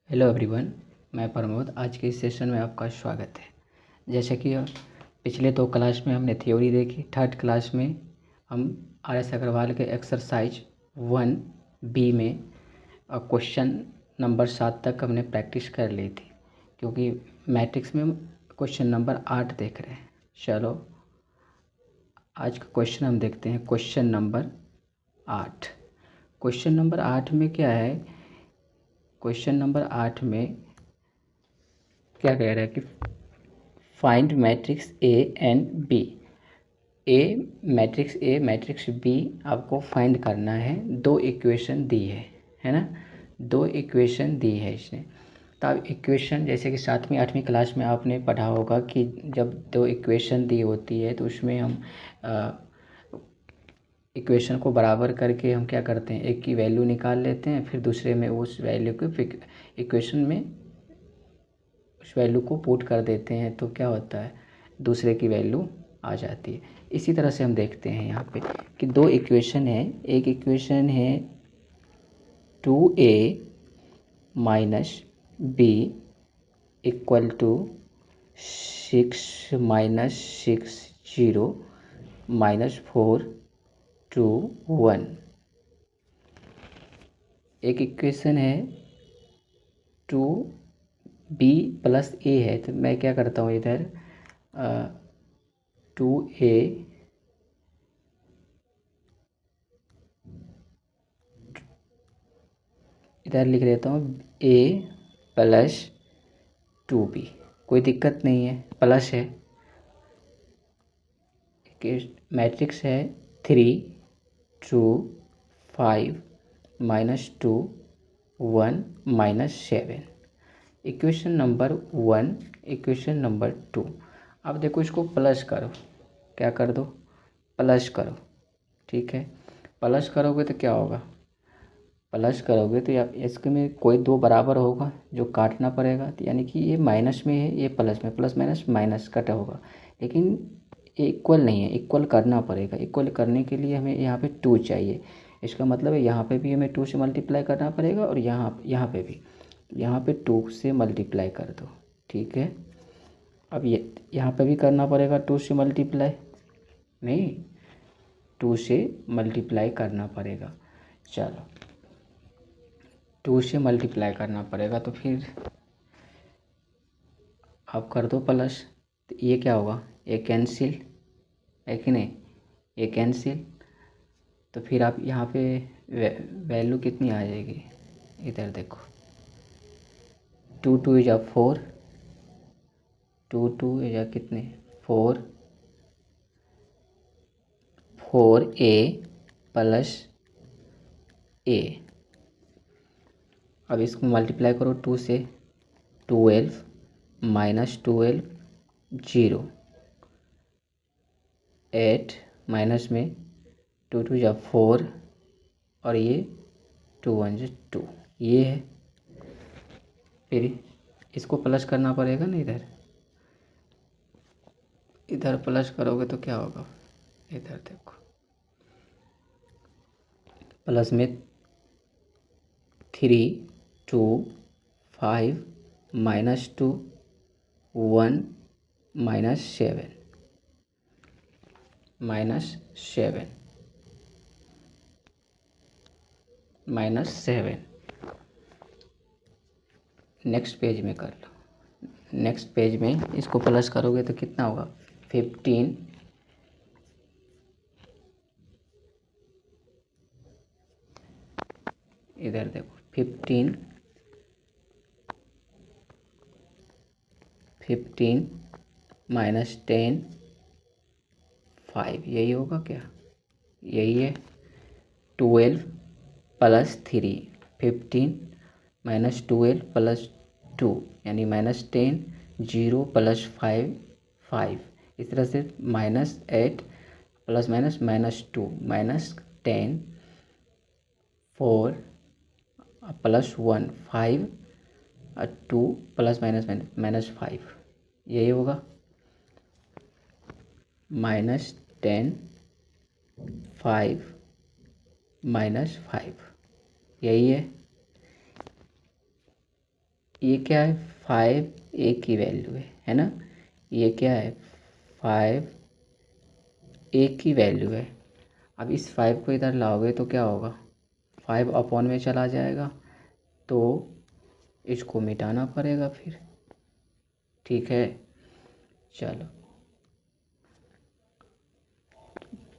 Hello everyone, मैं प्रमोद। आज के इस सेशन में आपका स्वागत है। जैसे कि पिछले 2 क्लास में हमने थ्योरी देखी, थर्ड क्लास में हम आर.एस. अग्रवाल के एक्सरसाइज 1B में क्वेश्चन नंबर 7 तक हमने प्रैक्टिस कर ली थी, क्योंकि मैट्रिक्स में हम क्वेश्चन नंबर 8 देख रहे हैं। चलो आज का क्वेश्चन हम देखते हैं, क्वेश्चन नंबर 8। क्वेश्चन नंबर 8 में क्या है? क्वेश्चन नंबर 8 में क्या कह रहा है कि find matrix A and B. Matrix B आपको फाइंड करना है। 2 इक्वेशन दी है ना। 2 इक्वेशन दी है इसने। तो अब इक्वेशन, जैसे कि 7वीं 8वीं क्लास में आपने पढ़ा होगा कि जब 2 इक्वेशन दी होती है तो उसमें हम इक्वेशन को बराबर करके हम क्या करते हैं, एक की वैल्यू निकाल लेते हैं, फिर दूसरे में उस वैल्यू को इक्वेशन में उस वैल्यू को पुट कर देते हैं, तो क्या होता है, दूसरे की वैल्यू आ जाती है। इसी तरह से हम देखते हैं यहाँ पे कि 2 इक्वेशन है। एक इक्वेशन है 2a minus B equal to 6 minus 6 0 minus 4 2 1। एक इक्वेशन है 2b प्लस ए है, तो मैं क्या करता हूँ इधर 2a इधर लिख देता हूँ a प्लस 2b। कोई दिक्कत नहीं है, प्लस है। मैट्रिक्स है 3 2 5 minus 2 1 minus 7। Equation number 1, equation number 2। अब देखो, इसको प्लस करो। क्या कर दो? प्लस करो। ठीक है, प्लस करोगे तो क्या होगा? प्लस करोगे तो इसके में कोई 2 बराबर होगा जो काटना पड़ेगा, तो यानी कि ये माइनस में है, ये प्लस में, प्लस माइनस माइनस कटा होगा, लेकिन ये इक्वल नहीं है। इक्वल करना पड़ेगा। इक्वल करने के लिए हमें यहाँ पे 2 चाहिए। इसका मतलब है यहाँ पे भी हमें 2 से मल्टीप्लाई करना पड़ेगा, और यहाँ पे भी। यहाँ पे 2 से मल्टीप्लाई कर दो। ठीक है, अब ये यहाँ पे भी करना पड़ेगा 2 से मल्टीप्लाई। नहीं, 2 से मल्टीप्लाई करना पड़ेगा। चलो, 2 से मल्टीप्लाई करना पड़ेगा, तो फिर आप कर दो प्लस। तो ये क्या होगा? ये कैंसिल है कि नहीं? ये कैंसिल। तो फिर आप यहाँ पे वैल्यू कितनी आ जाएगी? इधर देखो, 2 2 इज 4, 2 2 इज कितने? 4 4a प्लस a। अब इसको मल्टीप्लाई करो 2 से, 12 माइनस 12 0 8 माइनस में 2 2 जा 4, और ये 2 1 जा 2। ये है। फिर इसको प्लस करना पड़ेगा ना। इधर प्लस करोगे तो क्या होगा? इधर देखो, प्लस में 3 2 5 minus 2 1 minus 7 minus 7 minus 7। Next page में कर लो। नेक्स्ट पेज में इसको प्लस करोगे तो कितना होगा? 15 इधर देखो, 15 माइनस 10 5। यही होगा क्या? यही है। 12 प्लस 3, 15 माइनस 12 प्लस 2, यानी माइनस 10, 0 प्लस 5 5। इस तरह से minus 8 plus minus minus 2 minus 10 4 plus 1 5 और 2 प्लस माइनस माइनस माइनस 5। यही होगा। माइनस 10 5 माइनस 5, यही है। ये क्या है, 5 ए की वैल्यू है ना। ये क्या है, 5 ए की वैल्यू है। अब इस 5 को इधर लाओगे तो क्या होगा, 5 अपॉन में चला जाएगा, तो इसको मिटाना पड़ेगा फिर। ठीक है, चलो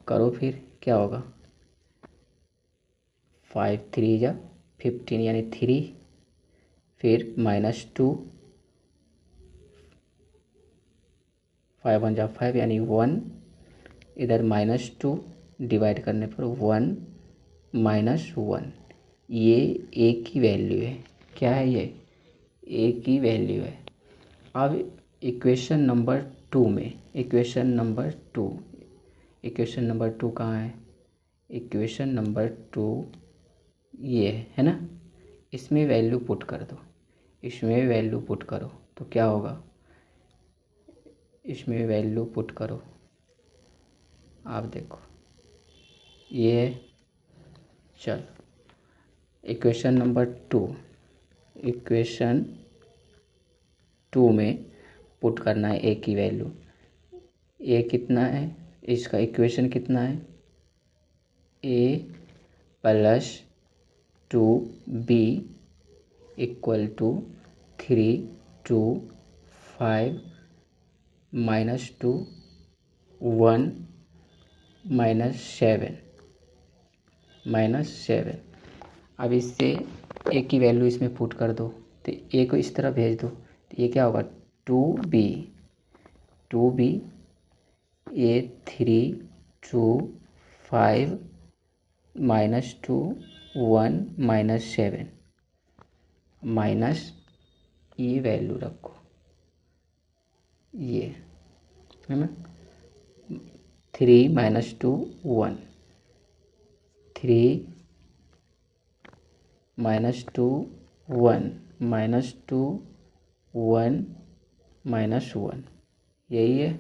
करो फिर क्या होगा। 5 3 जा 15 यानी 3, फिर -2, 5 1 जा 5 यानी 1, इधर -2 डिवाइड करने पर 1 -1। ये ए की वैल्यू है। क्या है ये, ए की वैल्यू है। अब इक्वेशन नंबर 2 में, इक्वेशन नंबर 2, इक्वेशन नंबर 2 कहाँ है, इक्वेशन नंबर 2 ये है ना। इसमें वैल्यू पुट कर दो, इसमें वैल्यू पुट करो तो क्या होगा, इसमें वैल्यू पुट करो। आप देखो ये, चल इक्वेशन नंबर 2, इक्वेशन 2 में पुट करना है ए की वैल्यू। ए कितना है, इसका इक्वेशन कितना है, ए प्लस 2b इक्वल टू 3 2 5 -2 1 -7। अब इससे ए की वैल्यू इसमें पुट कर दो, तो ए को इस तरह भेज दो, तो ये क्या होगा, 2b ए 3 2 5 -2 1 -7 माइनस ये वैल्यू रखो, ये है ना, 3 -2 1, 3 -2 1 -2 1 -1, यही है।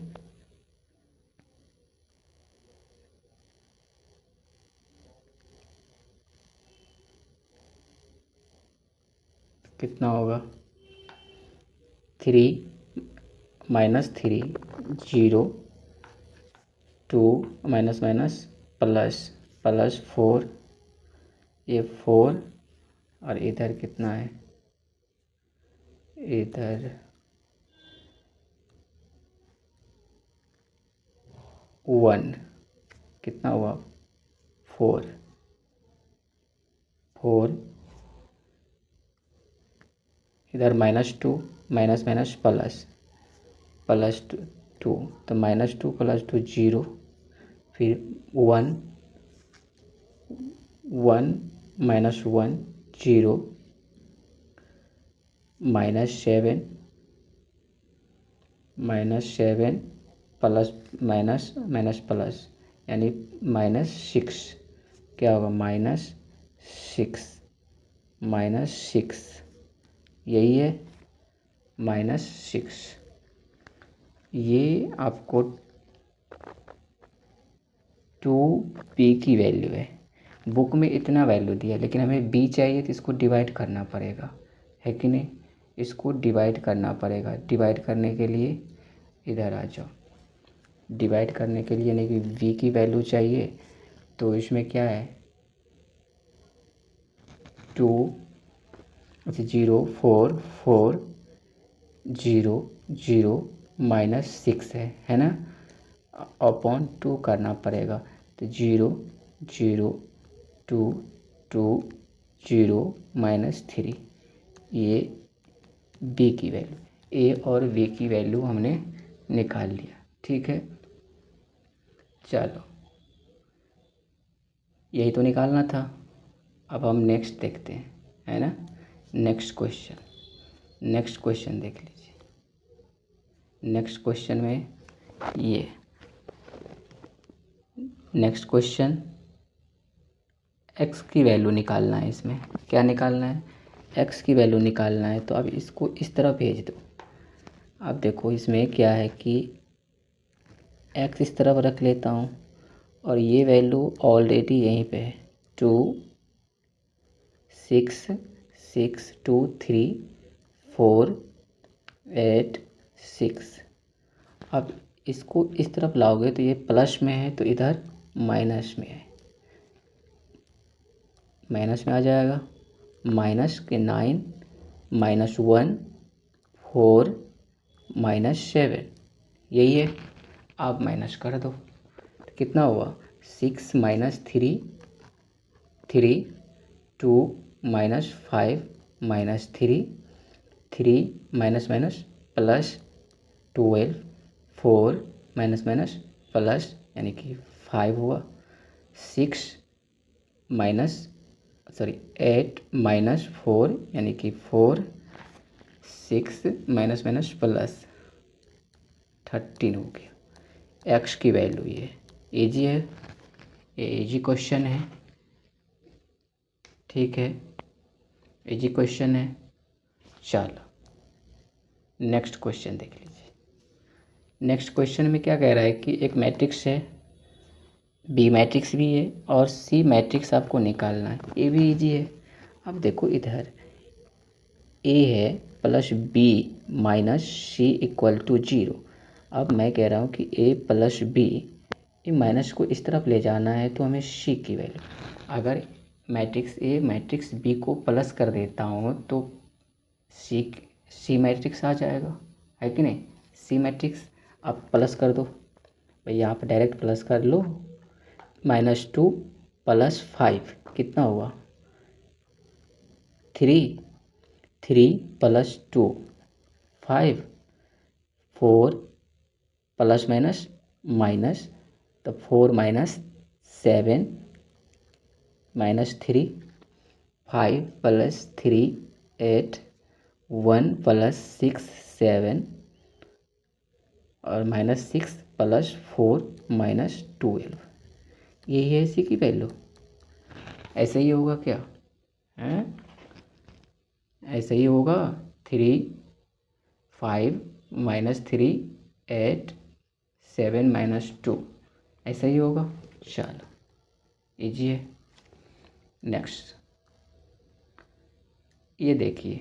कितना होगा, 3 -3 0 2 माइनस माइनस प्लस प्लस 4, ये 4, और इधर कितना है, इधर 1, कितना हुआ 4 4, इधर -2 माइनस माइनस प्लस प्लस 2, तो -2 + 2 0, फिर 1 1 -1 0 -7 -7 प्लस माइनस माइनस प्लस यानी -6, क्या होगा -6 यही है -6। ये आपको 2b की वैल्यू है। बुक में इतना वैल्यू दिया, लेकिन हमें b चाहिए तो इसको डिवाइड करना पड़ेगा, है कि नहीं, इसको डिवाइड करना पड़ेगा। डिवाइड करने के लिए इधर आ जाओ, डिवाइड करने के लिए यानी कि v की वैल्यू चाहिए, तो इसमें क्या है 2 0 4 4 0 0 -6 है ना, अपॉन 2 करना पड़ेगा, तो 0 0 2 2 0 -3, ये b की वैल्यू, a और v की वैल्यू हमने निकाल लिया। ठीक है, चलो यही तो निकालना था। अब हम नेक्स्ट देखते हैं, है ना, नेक्स्ट क्वेश्चन देख लीजिए। नेक्स्ट क्वेश्चन में ये नेक्स्ट क्वेश्चन x की वैल्यू निकालना है। इसमें क्या निकालना है, x की वैल्यू निकालना है। तो अब इसको इस तरह भेज दो। अब देखो इसमें क्या है कि x इस तरफ रख लेता हूँ, और ये वैल्यू ऑलरेडी यहीं पे है, 2 6 6 2 3 4 8 6। अब इसको इस तरफ लाओगे तो ये प्लस में है तो इधर माइनस में है, माइनस में आ जाएगा। माइनस के 9 -1 4 -7, यही है। आप माइनस कर दो तो कितना हुआ 6 - 3 3 2 -5 -3 3 minus minus plus 12 4 minus minus plus यानी कि 5 हुआ। 6 माइनस 8 -4 यानी कि 4 6 माइनस माइनस प्लस 13 हो गया। एक्स की वैल्यू ये इजी है, ये इजी क्वेश्चन है, ठीक है, इजी क्वेश्चन है। चलो नेक्स्ट क्वेश्चन देख लीजिए। नेक्स्ट क्वेश्चन में क्या कह रहा है कि एक मैट्रिक्स है, बी मैट्रिक्स भी है और सी मैट्रिक्स आपको निकालना है। ये भी इजी है। अब देखो इधर ए है plus B minus C equal to 0। अब मैं कह रहा हूँ कि ए प्लस बी, ये माइनस को इस तरफ ले जाना है तो हमें सी की वैल्यू, अगर मैट्रिक्स ए मैट्रिक्स बी को प्लस कर देता हूँ तो सी मैट्रिक्स आ जाएगा, है कि नहीं। सी मैट्रिक्स अब प्लस कर दो भाई, यहाँ पर डायरेक्ट प्लस कर लो। -2 + 5 कितना हुआ 3 3 + 2 5 4 प्लस माइनस माइनस तो 4 - 7 -3 5 + 3 8 1 + 6 7 और -6 + 4 -12, यही है इसी की वैल्यू। ऐसे ही होगा क्या है, ऐसे ही होगा। 3 5 -3 8 7 -2, ऐसा ही होगा। चलो इजी है। नेक्स्ट ये देखिए,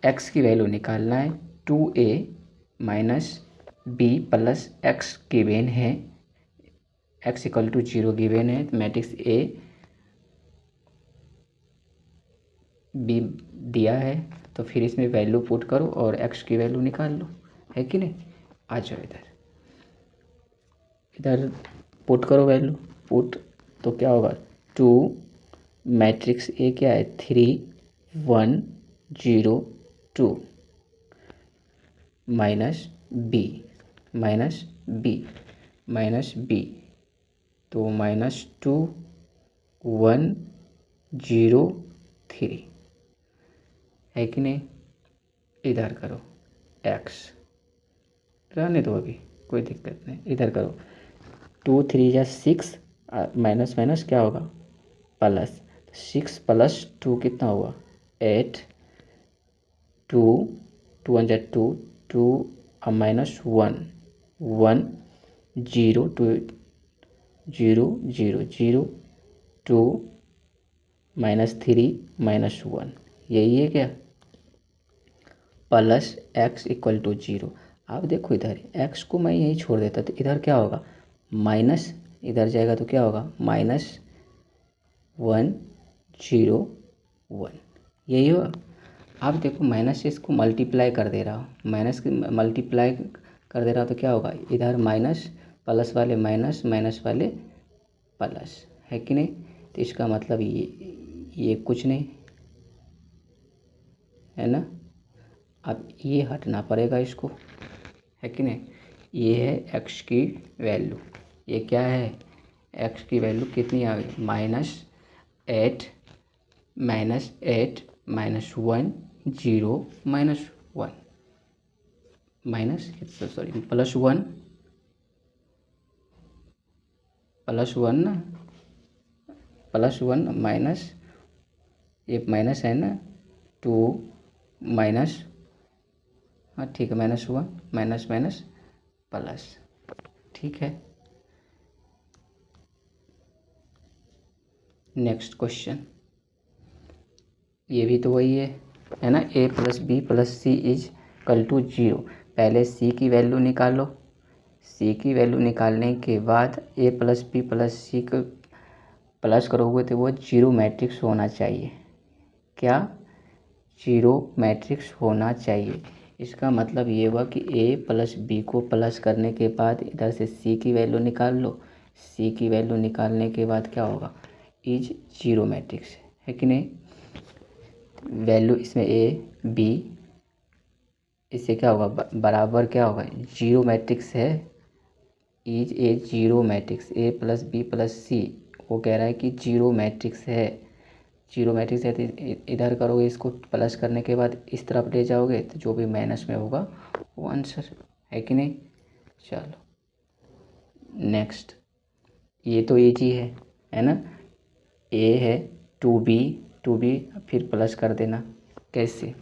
x की वैल्यू निकालना है। 2a - b + x गिवेन है, x = 0 गिवेन है। मैट्रिक्स ए बी दिया है तो फिर इसमें वैल्यू पुट करो और x की वैल्यू निकाल लो, है कि नहीं। आ जाओ इधर, इधर पुट करो वैल्यू, पुट तो क्या होगा 2 मैट्रिक्स ए क्या है 3 1 0 2 माइनस बी तो -2 1 0 3, है कि नहीं। इधर करो x, रहने दो अभी कोई दिक्कत नहीं, इधर करो 2 3 या 6 माइनस माइनस क्या होगा प्लस, 6 + 2 कितना हुआ 8 2 2 1 2 2 -1 1 0 2 0 0 0 2 -3 -1, यही है क्या प्लस x = 0। अब देखो इधर x को मैं यहीं छोड़ देता तो इधर क्या होगा माइनस, इधर जाएगा तो क्या होगा -1 0 1, यही होगा। अब देखो माइनस से इसको मल्टीप्लाई कर दे रहा हूँ, माइनस मल्टीप्लाई कर दे रहा हूँ तो क्या होगा इधर माइनस, प्लस वाले माइनस माइनस वाले प्लस, है कि नहीं। तो इसका मतलब ये कुछ नहीं है ना। अब ये हटना पड़ेगा इसको, है कि नहीं। ये है x की वैल्यू, ये क्या है x की वैल्यू कितनी आ गई -8 -8 -1 0 -1 +1 ना, +1 माइनस, ये माइनस है ना 2 माइनस, हाँ ठीक है -1 माइनस माइनस प्लस, ठीक है। नेक्स्ट क्वेश्चन, ये भी तो वही है, है ना। A plus B plus C is equal to 0। पहले सी की वैल्यू निकालो, सी की वैल्यू निकालने के बाद ए प्लस बी प्लस सी को प्लस करोगे तो वो 0 मैट्रिक्स होना चाहिए। क्या? 0 मैट्रिक्स होना चाहिए। इसका मतलब ये हुआ कि ए प्लस बी को प्लस करने के बाद इधर से सी की वैल्यू निकाल लो, सी की वैल्यू निकालने के बाद क्या होगा, इज 0 मैट्रिक्स, है कि नहीं। वैल्यू इसमें ए बी, इससे क्या होगा, बराबर क्या होगा, 0 मैट्रिक्स है, is A 0 matrix. A plus B plus C वो कह रहा है कि 0 मैट्रिक्स है, 0 मैट्रिक्स है। तो इधर करोगे, इसको प्लस करने के बाद इस तरफ ले जाओगे तो जो भी माइनस में होगा वो आंसर, है कि नहीं। चलो नेक्स्ट, ये तो इजी है ना। ए है 2b फिर प्लस कर देना। कैसे,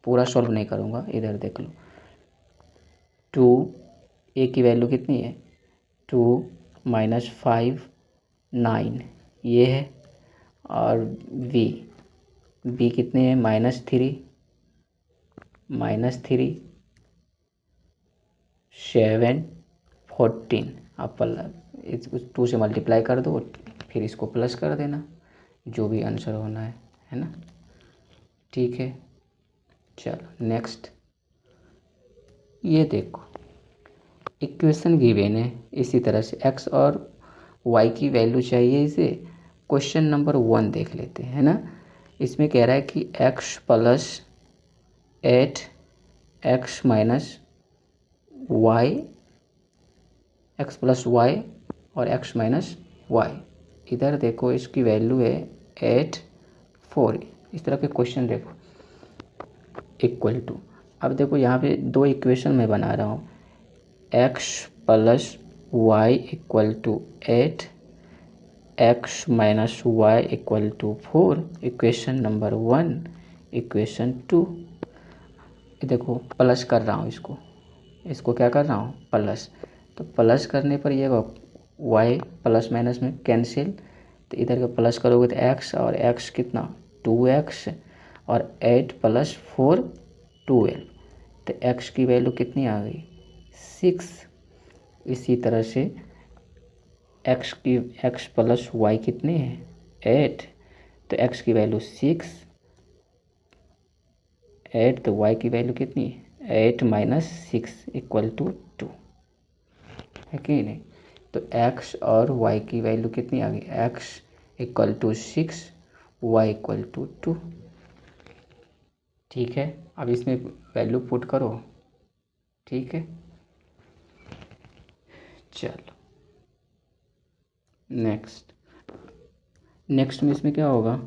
पूरा सॉल्व नहीं करूँगा, इधर देख लो। 2 ए की वैल्यू कितनी है, 2 माइनस 5 9 ये है, और बी कितने हैं, -3 7 14। आप इस 2 से मल्टीप्लाई कर दो, फिर इसको प्लस कर देना, जो भी आंसर होना है ना। ठीक है, चलो नेक्स्ट। ये देखो इक्वेशन गिवन है, इसी तरह से x और y की वैल्यू चाहिए इसे। क्वेश्चन नंबर 1 देख लेते हैं, है ना। इसमें कह रहा है कि x plus 8 x minus y, x plus y और x माइनस वाई। इधर देखो इसकी वैल्यू है 8 4। इस तरह के क्वेश्चन देखो, इक्वल टू। अब देखो यहाँ पे 2 इक्वेशन मैं बना रहा हूँ, x plus y equal to 8 x minus y equal to 4, equation number 1। Equation 2 देखो प्लस कर रहा हूँ, इसको क्या कर रहा हूँ, प्लस। तो प्लस करने पर ये y प्लस माइनस में कैंसिल, तो इधर का प्लस करोगे तो x, और x कितना 2x, और 8 प्लस 4 12, तो x की वैल्यू कितनी आ गई 6। इसी तरह से x प्लस वाई कितने हैं 8, तो x की वैल्यू 6, 8 तो y की वैल्यू कितनी है 8 माइनस 6 इक्वल टू 2, है कि नहीं। तो x और y की वैल्यू कितनी आ गई, x equal to 6, y equal to 2। ठीक है, अब इसमें वैल्यू पुट करो। ठीक है, चलो नेक्स्ट में इसमें क्या होगा,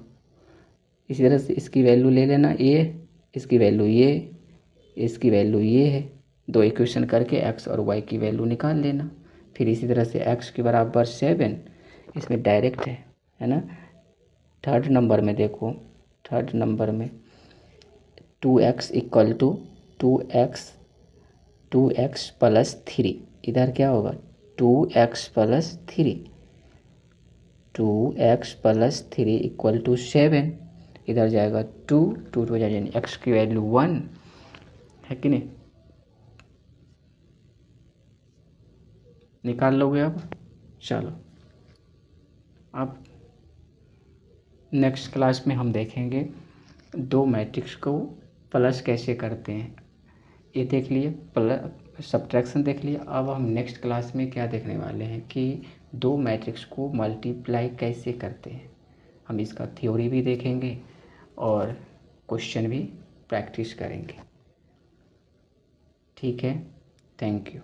इसी तरह से इसकी वैल्यू ले लेना ये, इसकी वैल्यू ये, इसकी वैल्यू ये है। 2 इक्वेशन करके x और y की वैल्यू निकाल लेना। फिर इसी तरह से x के बराबर 7, इसमें डायरेक्ट है ना। थर्ड नंबर में देखो, थर्ड नंबर में 2x equal to 2x plus 3, इधर क्या होगा 2x plus 3, 2x plus 3 equal to 7, इधर जाएगा 2 2 हो जाएगा, यानी x की वैल्यू 1, है कि नहीं। निकाल लोगे अब। चलो अब नेक्स्ट क्लास में हम देखेंगे 2 मैट्रिक्स को प्लस कैसे करते हैं। ये देख लिए, प्लस सब्ट्रैक्शन देख लिया। अब हम नेक्स्ट क्लास में क्या देखने वाले हैं कि 2 मैट्रिक्स को मल्टीप्लाई कैसे करते हैं। हम इसका थ्योरी भी देखेंगे और क्वेश्चन भी प्रैक्टिस करेंगे। ठीक है, थैंक यू।